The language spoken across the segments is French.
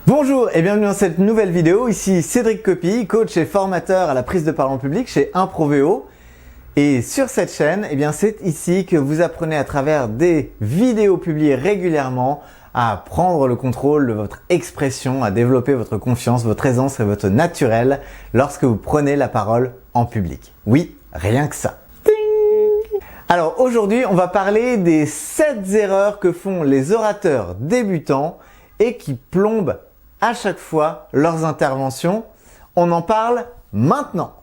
Bonjour et bienvenue dans cette nouvelle vidéo. Ici Cédric Copy, coach et formateur à la prise de parole en public chez Impro-VO. Et sur cette chaîne, c'est ici que vous apprenez à travers des vidéos publiées régulièrement à prendre le contrôle de votre expression, à développer votre confiance, votre aisance et votre naturel lorsque vous prenez la parole en public. Oui, rien que ça. Ding! Alors aujourd'hui, on va parler des 7 erreurs que font les orateurs débutants et qui plombent à chaque fois leurs interventions. On en parle maintenant.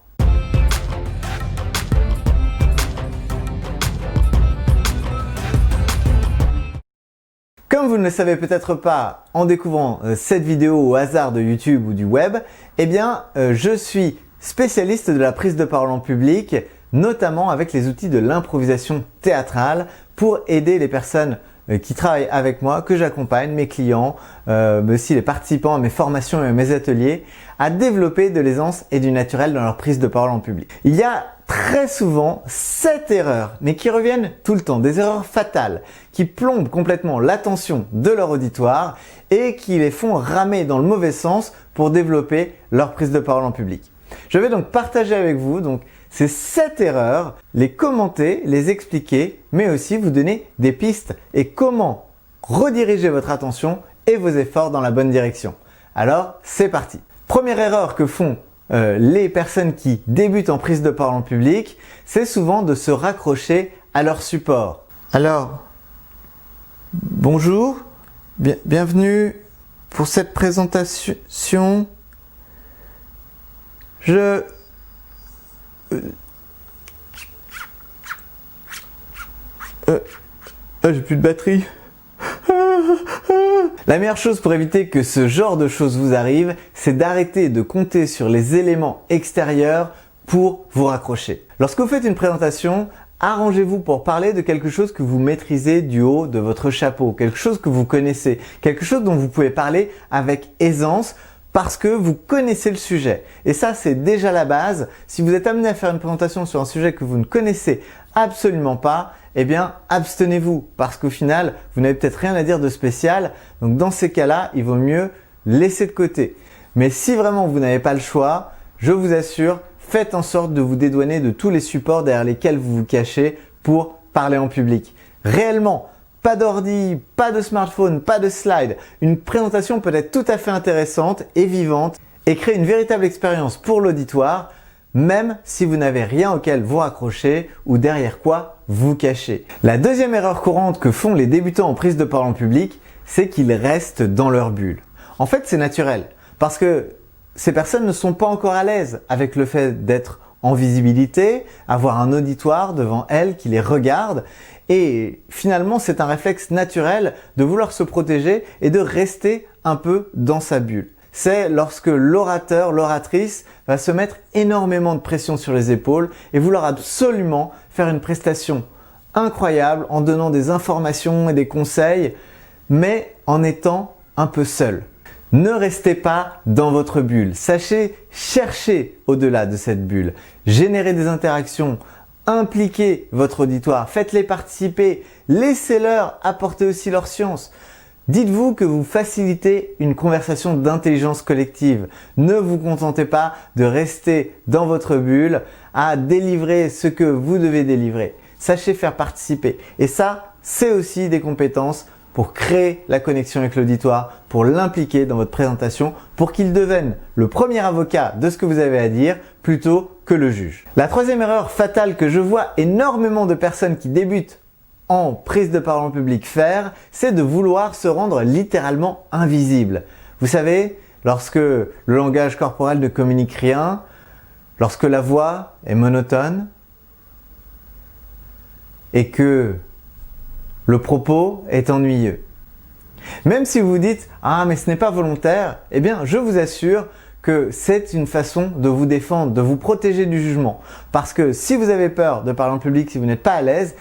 Comme vous ne le savez peut-être pas en découvrant cette vidéo au hasard de YouTube ou du web, je suis spécialiste de la prise de parole en public, notamment avec les outils de l'improvisation théâtrale pour aider les personnes qui travaillent avec moi, que j'accompagne, mes clients, mais aussi les participants à mes formations et à mes ateliers, à développer de l'aisance et du naturel dans leur prise de parole en public. Il y a très souvent 7 erreurs, mais qui reviennent tout le temps, des erreurs fatales, qui plombent complètement l'attention de leur auditoire et qui les font ramer dans le mauvais sens pour développer leur prise de parole en public. Je vais donc partager avec vous ces 7 erreurs, les commenter, les expliquer, mais aussi vous donner des pistes et comment rediriger votre attention et vos efforts dans la bonne direction. Alors, c'est parti. Première erreur que font les personnes qui débutent en prise de parole en public, c'est souvent de se raccrocher à leur support. Alors, bonjour, bienvenue pour cette présentation. J'ai plus de batterie. La meilleure chose pour éviter que ce genre de choses vous arrive, c'est d'arrêter de compter sur les éléments extérieurs pour vous raccrocher. Lorsque vous faites une présentation, arrangez-vous pour parler de quelque chose que vous maîtrisez du haut de votre chapeau, quelque chose que vous connaissez, quelque chose dont vous pouvez parler avec aisance parce que vous connaissez le sujet. Et ça, c'est déjà la base. Si vous êtes amené à faire une présentation sur un sujet que vous ne connaissez absolument pas, abstenez-vous parce qu'au final, vous n'avez peut-être rien à dire de spécial. Donc dans ces cas-là, il vaut mieux laisser de côté. Mais si vraiment vous n'avez pas le choix, je vous assure, faites en sorte de vous dédouaner de tous les supports derrière lesquels vous vous cachez pour parler en public. Réellement, pas d'ordi, pas de smartphone, pas de slide. Une présentation peut être tout à fait intéressante et vivante et créer une véritable expérience pour l'auditoire, même si vous n'avez rien auquel vous raccrocher ou derrière quoi vous cacher. La deuxième erreur courante que font les débutants en prise de parole en public, c'est qu'ils restent dans leur bulle. En fait, c'est naturel parce que ces personnes ne sont pas encore à l'aise avec le fait d'être en visibilité, avoir un auditoire devant elles qui les regarde. Et finalement, c'est un réflexe naturel de vouloir se protéger et de rester un peu dans sa bulle. C'est lorsque l'orateur, l'oratrice va se mettre énormément de pression sur les épaules et vouloir absolument faire une prestation incroyable en donnant des informations et des conseils, mais en étant un peu seul. Ne restez pas dans votre bulle. Sachez chercher au-delà de cette bulle. Générez des interactions. Impliquez votre auditoire, faites-les participer, laissez-leur apporter aussi leur science. Dites-vous que vous facilitez une conversation d'intelligence collective. Ne vous contentez pas de rester dans votre bulle à délivrer ce que vous devez délivrer. Sachez faire participer. Et ça, c'est aussi des compétences pour créer la connexion avec l'auditoire, pour l'impliquer dans votre présentation, pour qu'il devienne le premier avocat de ce que vous avez à dire plutôt que le juge. La troisième erreur fatale que je vois énormément de personnes qui débutent en prise de parole en public faire, c'est de vouloir se rendre littéralement invisible. Vous savez, lorsque le langage corporel ne communique rien, lorsque la voix est monotone et que le propos est ennuyeux. Même si vous vous dites « Ah, mais ce n'est pas volontaire », je vous assure que c'est une façon de vous défendre, de vous protéger du jugement. Parce que si vous avez peur de parler en public, si vous n'êtes pas à l'aise,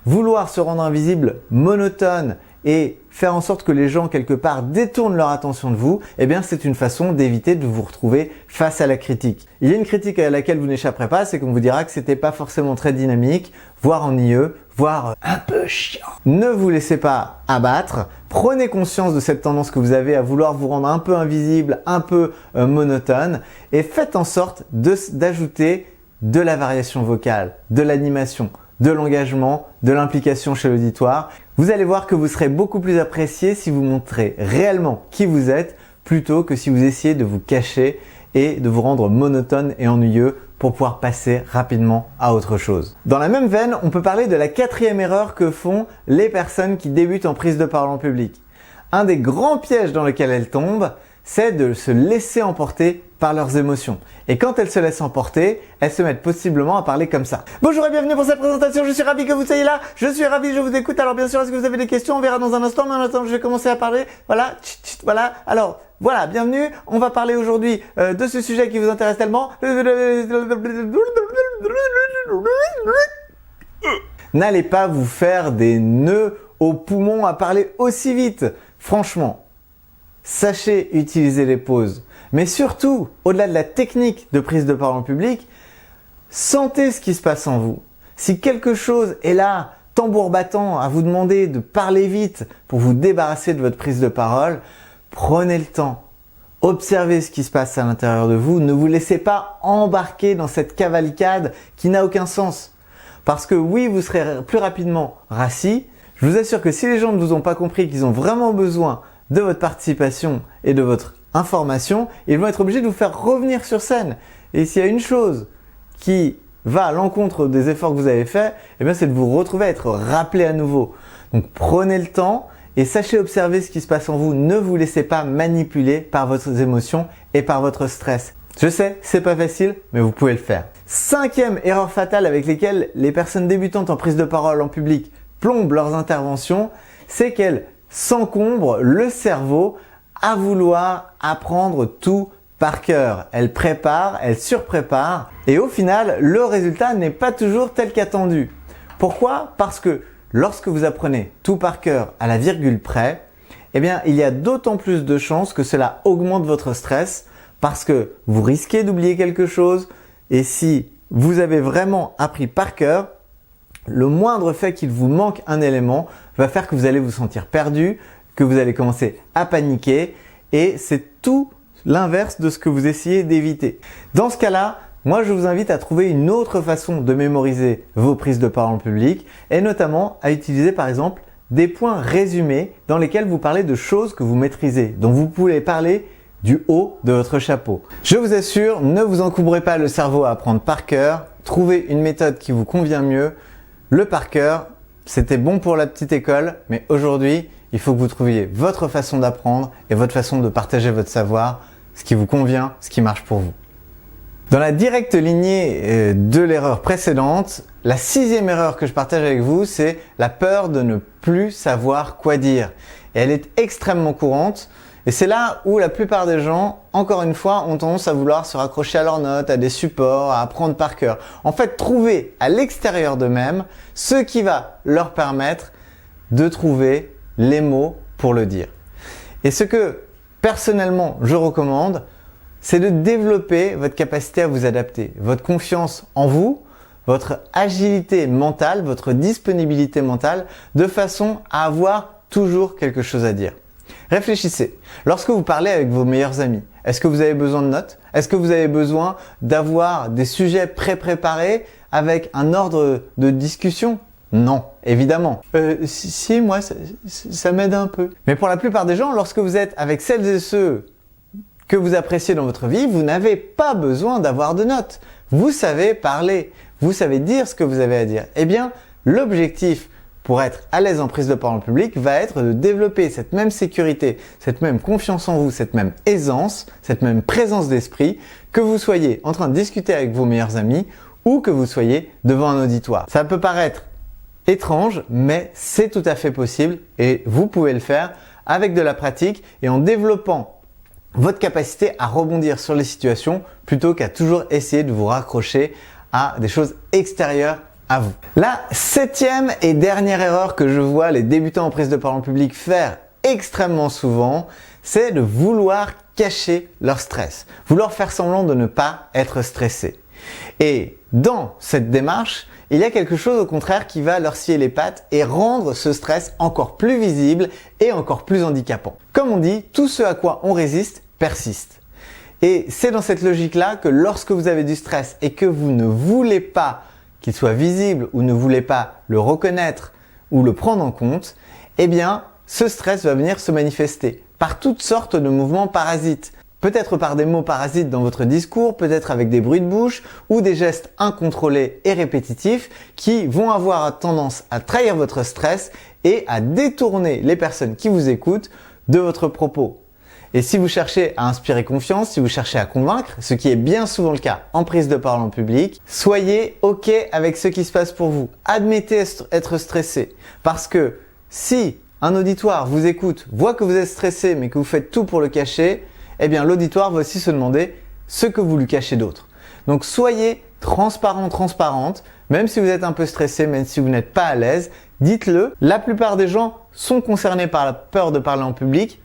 vouloir se rendre invisible, monotone et faire en sorte que les gens quelque part détournent leur attention de vous, eh bien c'est une façon d'éviter de vous retrouver face à la critique. Il y a une critique à laquelle vous n'échapperez pas, c'est qu'on vous dira que c'était pas forcément très dynamique, voire ennuyeux, voire un peu chiant. Ne vous laissez pas abattre, prenez conscience de cette tendance que vous avez à vouloir vous rendre un peu invisible, un peu monotone et faites en sorte d'ajouter de la variation vocale, de l'animation, de l'engagement, de l'implication chez l'auditoire. Vous allez voir que vous serez beaucoup plus apprécié si vous montrez réellement qui vous êtes plutôt que si vous essayez de vous cacher et de vous rendre monotone et ennuyeux pour pouvoir passer rapidement à autre chose. Dans la même veine, on peut parler de la 4e erreur que font les personnes qui débutent en prise de parole en public. Un des grands pièges dans lesquels elles tombent, c'est de se laisser emporter par leurs émotions. Et quand elles se laissent emporter, elles se mettent possiblement à parler comme ça. Bonjour et bienvenue pour cette présentation, je suis ravi que vous soyez là, je suis ravi, je vous écoute. Alors bien sûr, est-ce que vous avez des questions? On verra dans un instant, mais en attendant, je vais commencer à parler. Voilà, voilà. Alors, voilà, bienvenue. On va parler aujourd'hui de ce sujet qui vous intéresse tellement. N'allez pas vous faire des nœuds aux poumons à parler aussi vite. Franchement, sachez utiliser les pauses. Mais surtout, au-delà de la technique de prise de parole en public, sentez ce qui se passe en vous. Si quelque chose est là, tambour battant, à vous demander de parler vite pour vous débarrasser de votre prise de parole, prenez le temps. Observez ce qui se passe à l'intérieur de vous. Ne vous laissez pas embarquer dans cette cavalcade qui n'a aucun sens. Parce que oui, vous serez plus rapidement rassis. Je vous assure que si les gens ne vous ont pas compris qu'ils ont vraiment besoin de votre participation et de votre information, ils vont être obligés de vous faire revenir sur scène. Et s'il y a une chose qui va à l'encontre des efforts que vous avez faits, eh bien c'est de vous retrouver à être rappelé à nouveau. Donc prenez le temps et sachez observer ce qui se passe en vous. Ne vous laissez pas manipuler par votre émotion et par votre stress. Je sais, c'est pas facile, mais vous pouvez le faire. 5e erreur fatale avec lesquelles les personnes débutantes en prise de parole en public plombent leurs interventions, c'est qu'elles s'encombrent le cerveau à vouloir apprendre tout par cœur. Elles préparent, elles surpréparent et au final, le résultat n'est pas toujours tel qu'attendu. Pourquoi? Parce que lorsque vous apprenez tout par cœur à la virgule près, eh bien, il y a d'autant plus de chances que cela augmente votre stress parce que vous risquez d'oublier quelque chose et si vous avez vraiment appris par cœur, le moindre fait qu'il vous manque un élément va faire que vous allez vous sentir perdu, que vous allez commencer à paniquer et c'est tout l'inverse de ce que vous essayez d'éviter. Dans ce cas-là, moi je vous invite à trouver une autre façon de mémoriser vos prises de parole en public et notamment à utiliser par exemple des points résumés dans lesquels vous parlez de choses que vous maîtrisez, dont vous pouvez parler du haut de votre chapeau. Je vous assure, ne vous encombrez pas le cerveau à apprendre par cœur, trouvez une méthode qui vous convient mieux. Le par cœur, c'était bon pour la petite école, mais aujourd'hui, il faut que vous trouviez votre façon d'apprendre et votre façon de partager votre savoir, ce qui vous convient, ce qui marche pour vous. Dans la directe lignée de l'erreur précédente, la 6e erreur que je partage avec vous, c'est la peur de ne plus savoir quoi dire. Et elle est extrêmement courante. Et c'est là où la plupart des gens, encore une fois, ont tendance à vouloir se raccrocher à leurs notes, à des supports, à apprendre par cœur. En fait, trouver à l'extérieur d'eux-mêmes ce qui va leur permettre de trouver les mots pour le dire. Et ce que personnellement je recommande, c'est de développer votre capacité à vous adapter, votre confiance en vous, votre agilité mentale, votre disponibilité mentale, de façon à avoir toujours quelque chose à dire. Réfléchissez. Lorsque vous parlez avec vos meilleurs amis, est-ce que vous avez besoin de notes? Est-ce que vous avez besoin d'avoir des sujets pré-préparés avec un ordre de discussion? Non, évidemment. Si, moi, ça m'aide un peu. Mais pour la plupart des gens, lorsque vous êtes avec celles et ceux que vous appréciez dans votre vie, vous n'avez pas besoin d'avoir de notes. Vous savez parler, vous savez dire ce que vous avez à dire. Eh bien, l'objectif pour être à l'aise en prise de parole en public va être de développer cette même sécurité, cette même confiance en vous, cette même aisance, cette même présence d'esprit, que vous soyez en train de discuter avec vos meilleurs amis ou que vous soyez devant un auditoire. Ça peut paraître étrange, mais c'est tout à fait possible et vous pouvez le faire avec de la pratique et en développant votre capacité à rebondir sur les situations plutôt qu'à toujours essayer de vous raccrocher à des choses extérieures à vous. La 7e et dernière erreur que je vois les débutants en prise de parole en public faire extrêmement souvent, c'est de vouloir cacher leur stress, vouloir faire semblant de ne pas être stressé. Et dans cette démarche, il y a quelque chose au contraire qui va leur scier les pattes et rendre ce stress encore plus visible et encore plus handicapant. Comme on dit, tout ce à quoi on résiste persiste. Et c'est dans cette logique-là que lorsque vous avez du stress et que vous ne voulez pas qu'il soit visible ou ne voulez pas le reconnaître ou le prendre en compte, eh bien, ce stress va venir se manifester par toutes sortes de mouvements parasites. Peut-être par des mots parasites dans votre discours, peut-être avec des bruits de bouche ou des gestes incontrôlés et répétitifs qui vont avoir tendance à trahir votre stress et à détourner les personnes qui vous écoutent de votre propos. Et si vous cherchez à inspirer confiance, si vous cherchez à convaincre, ce qui est bien souvent le cas en prise de parole en public, soyez OK avec ce qui se passe pour vous. Admettez être stressé. Parce que si un auditoire vous écoute, voit que vous êtes stressé mais que vous faites tout pour le cacher, eh bien l'auditoire va aussi se demander ce que vous lui cachez d'autre. Donc soyez transparent, transparente, même si vous êtes un peu stressé, même si vous n'êtes pas à l'aise, dites-le. La plupart des gens sont concernés par la peur de parler en public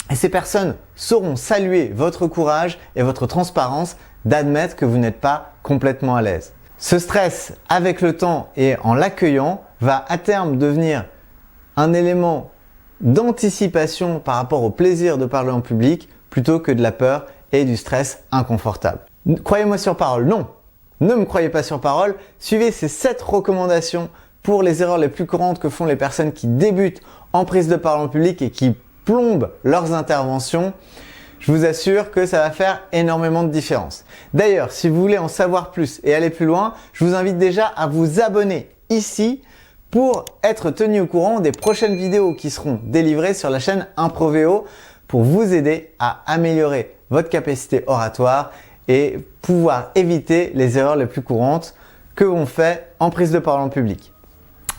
et ces personnes sauront saluer votre courage et votre transparence d'admettre que vous n'êtes pas complètement à l'aise. Ce stress, avec le temps et en l'accueillant, va à terme devenir un élément d'anticipation par rapport au plaisir de parler en public plutôt que de la peur et du stress inconfortable. Croyez-moi sur parole, non. Ne me croyez pas sur parole. Suivez ces 7 recommandations pour les erreurs les plus courantes que font les personnes qui débutent en prise de parole en public et qui plombent leurs interventions. Je vous assure que ça va faire énormément de différence. D'ailleurs, si vous voulez en savoir plus et aller plus loin, je vous invite déjà à vous abonner ici pour être tenu au courant des prochaines vidéos qui seront délivrées sur la chaîne Impro-VO pour vous aider à améliorer votre capacité oratoire et pouvoir éviter les erreurs les plus courantes que l'on fait en prise de parole en public.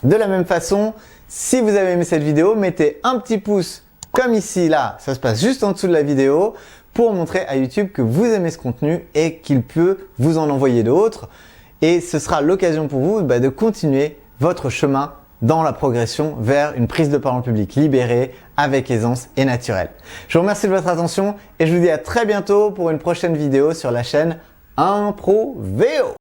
De la même façon, si vous avez aimé cette vidéo, mettez un petit pouce comme ici, là, ça se passe juste en dessous de la vidéo pour montrer à YouTube que vous aimez ce contenu et qu'il peut vous en envoyer d'autres. Et ce sera l'occasion pour vous de continuer votre chemin dans la progression vers une prise de parole en public libérée, avec aisance et naturelle. Je vous remercie de votre attention et je vous dis à très bientôt pour une prochaine vidéo sur la chaîne Impro-VO.